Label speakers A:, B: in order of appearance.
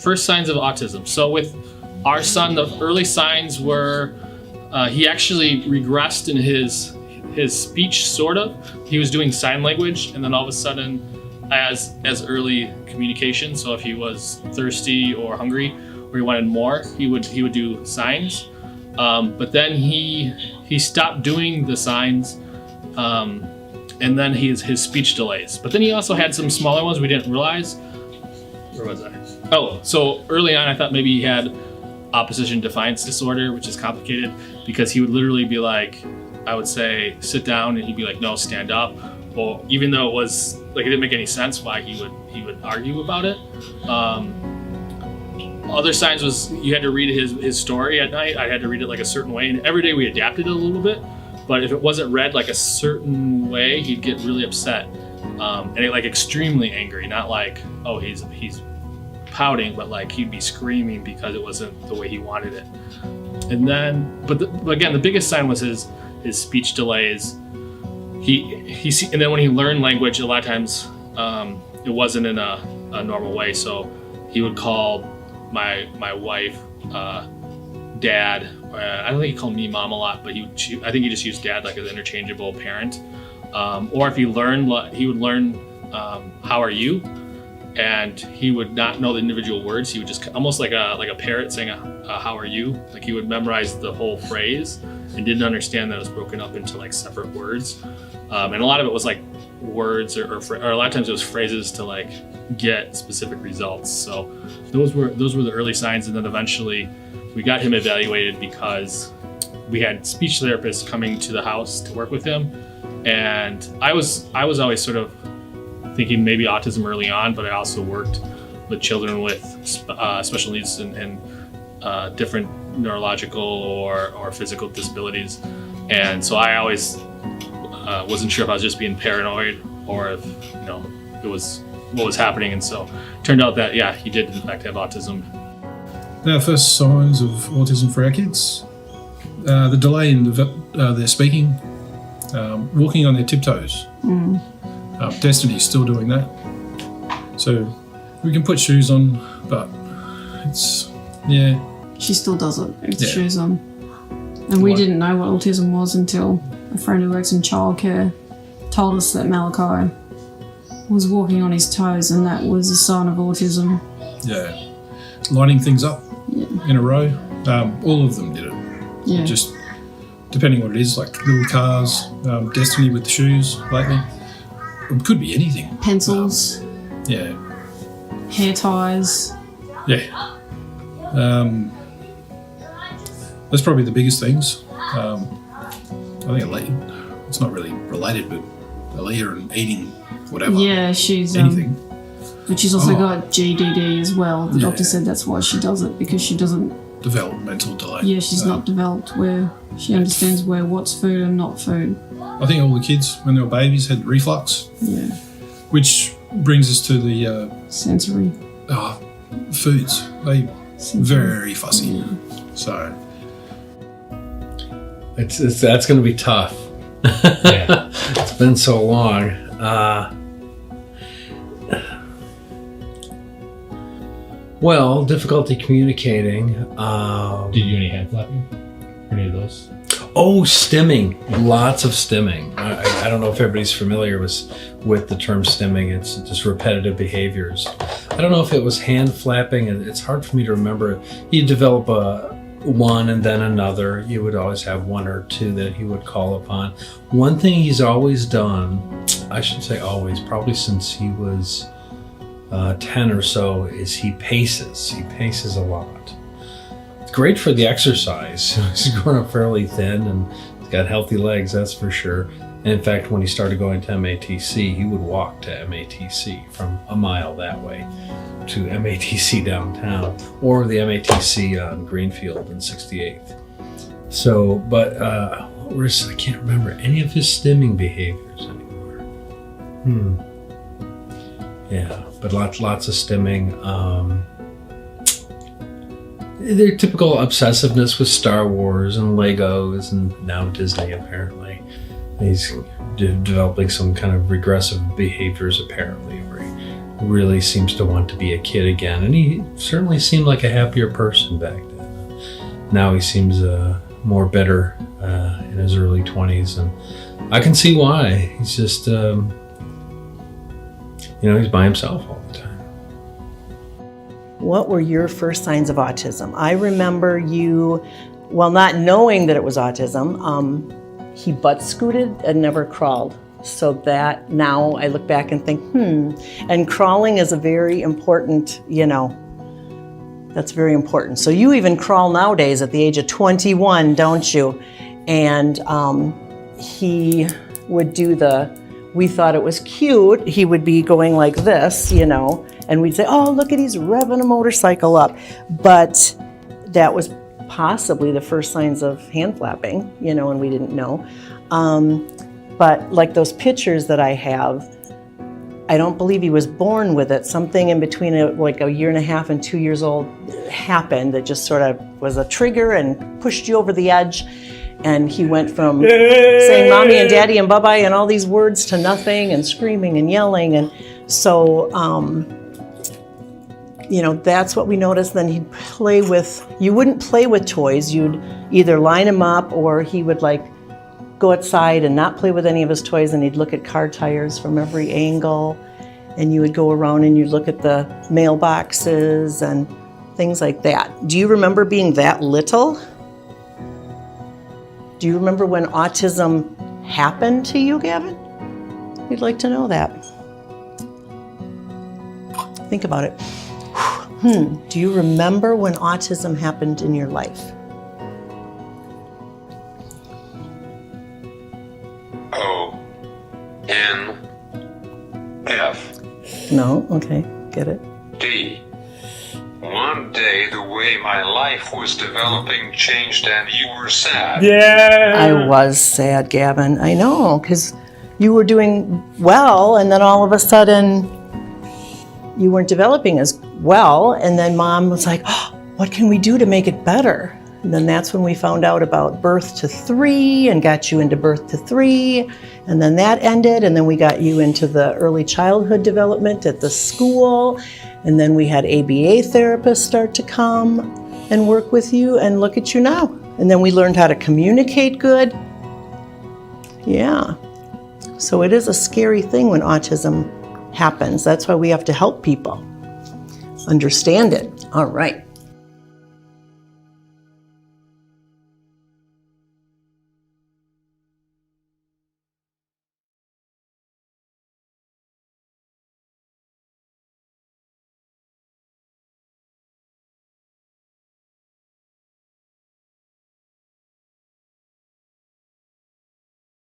A: first signs of autism. So with our son, the early signs were he actually regressed in his speech, sort of. He was doing sign language, and then all of a sudden, as early communication. So if he was thirsty or hungry, or he wanted more, he would do signs. But then he stopped doing the signs, and then his speech delays. But then he also had some smaller ones we didn't realize. Where was I? Oh, so early on I thought maybe he had opposition defiance disorder, which is complicated because he would literally be like, I would say, sit down, and he'd be like, no, stand up. Well, even though it was like, it didn't make any sense why he would argue about it. Other signs was you had to read his story at night. I had to read it like a certain way, and every day we adapted it a little bit. But if it wasn't read like a certain way, he'd get really upset, and like extremely angry. Not like, oh, he's pouting, but like he'd be screaming because it wasn't the way he wanted it. And then, but again, the biggest sign was his speech delays. And then when he learned language, a lot of times it wasn't in a normal way. So he would call my wife dad. I don't think he called me mom a lot, but I think he just used dad like as an interchangeable parent. Or if he would learn how are you, and he would not know the individual words. He would just almost like a parrot saying how are you. Like he would memorize the whole phrase and didn't understand that it was broken up into like separate words. And a lot of it was like words or a lot of times it was phrases to like get specific results. So those were the early signs. And then eventually we got him evaluated because we had speech therapists coming to the house to work with him. And I was always sort of thinking maybe autism early on, but I also worked with children with special needs and different neurological or physical disabilities. And so I always wasn't sure if I was just being paranoid or if, it was what was happening. And so it turned out that, yeah, he did in fact have autism.
B: Our first signs of autism for our kids, the delay in their speaking, walking on their tiptoes. Destiny's still doing that. So we can put shoes on, but it's, yeah.
C: She still does it with the shoes on. And we didn't know what autism was until a friend who works in childcare told us that Malachi was walking on his toes, and that was a sign of autism.
B: Yeah. Lining things up in a row. All of them did it.
C: Yeah.
B: Just depending what it is, like little cars, Destiny with the shoes lately. It could be anything.
C: Pencils. Hair ties.
B: Yeah. That's probably the biggest things. I think it's not really related, but Aaliyah and eating whatever.
C: Yeah, she's
B: anything.
C: But she's also got GDD as well. The doctor said that's why she does it, because she doesn't...
B: Developmental delay.
C: Yeah, she's not developed where she understands what's food and not food.
B: I think all the kids, when they were babies, had reflux.
C: Yeah.
B: Which brings us to the...
C: sensory.
B: Foods. They very fussy.
C: Yeah.
B: So...
D: That's going to be tough.
A: Yeah.
D: It's been so long. Well, difficulty communicating.
A: Did you do any hand flapping? Any of those?
D: Oh, stimming. Lots of stimming. I don't know if everybody's familiar with the term stimming. It's just repetitive behaviors. I don't know if it was hand flapping. It's hard for me to remember. You develop one and then another. You would always have one or two that he would call upon. One thing he's always done, I should say always, probably since he was 10 or so, is he paces. He paces a lot. It's great for the exercise. He's grown up fairly thin and he's got healthy legs, that's for sure. And in fact, when he started going to MATC, he would walk to MATC from a mile that way to MATC downtown, or the MATC on Greenfield and 68th. So, but I can't remember any of his stimming behaviors anymore. Yeah, but lots of stimming. Their typical obsessiveness with Star Wars and Legos and now Disney, apparently. He's developing some kind of regressive behaviors, apparently, where he really seems to want to be a kid again. And he certainly seemed like a happier person back then. Now he seems more bitter in his early 20s, and I can see why. He's just, he's by himself all the time.
E: What were your first signs of autism? I remember you, well, not knowing that it was autism, he butt scooted and never crawled. So that now I look back and think, and crawling is a very important, that's very important. So you even crawl nowadays at the age of 21, don't you? And he would do we thought it was cute, he would be going like this, and we'd say, oh, look at, he's revving a motorcycle up. But that was possibly the first signs of hand flapping, and we didn't know. But like those pictures that I have, I don't believe he was born with it. Something in between like a year and a half and 2 years old happened that just sort of was a trigger and pushed you over the edge. And he went from saying mommy and daddy and bye-bye and all these words to nothing and screaming and yelling. And so, that's what we noticed. Then he'd you wouldn't play with toys. You'd either line him up or he would go outside and not play with any of his toys, and he'd look at car tires from every angle, and you would go around and you'd look at the mailboxes and things like that. Do you remember being that little? Do you remember when autism happened to you, Gavin? We'd like to know that. Think about it. Do you remember when autism happened in your life?
F: O-N-F.
E: No? Okay, get it.
F: D. One day the way my life was developing changed and you were sad.
E: I was sad, Gavin. I know, because you were doing well, and then all of a sudden you weren't developing as well, and then Mom was like, oh, what can we do to make it better? And then that's when we found out about birth to 3 and got you into birth to 3, and then that ended, and then we got you into the early childhood development at the school, and then we had ABA therapists start to come and work with you, and look at you now. And then we learned how to communicate good. Yeah. So it is a scary thing when autism happens. That's why we have to help people understand it. All right.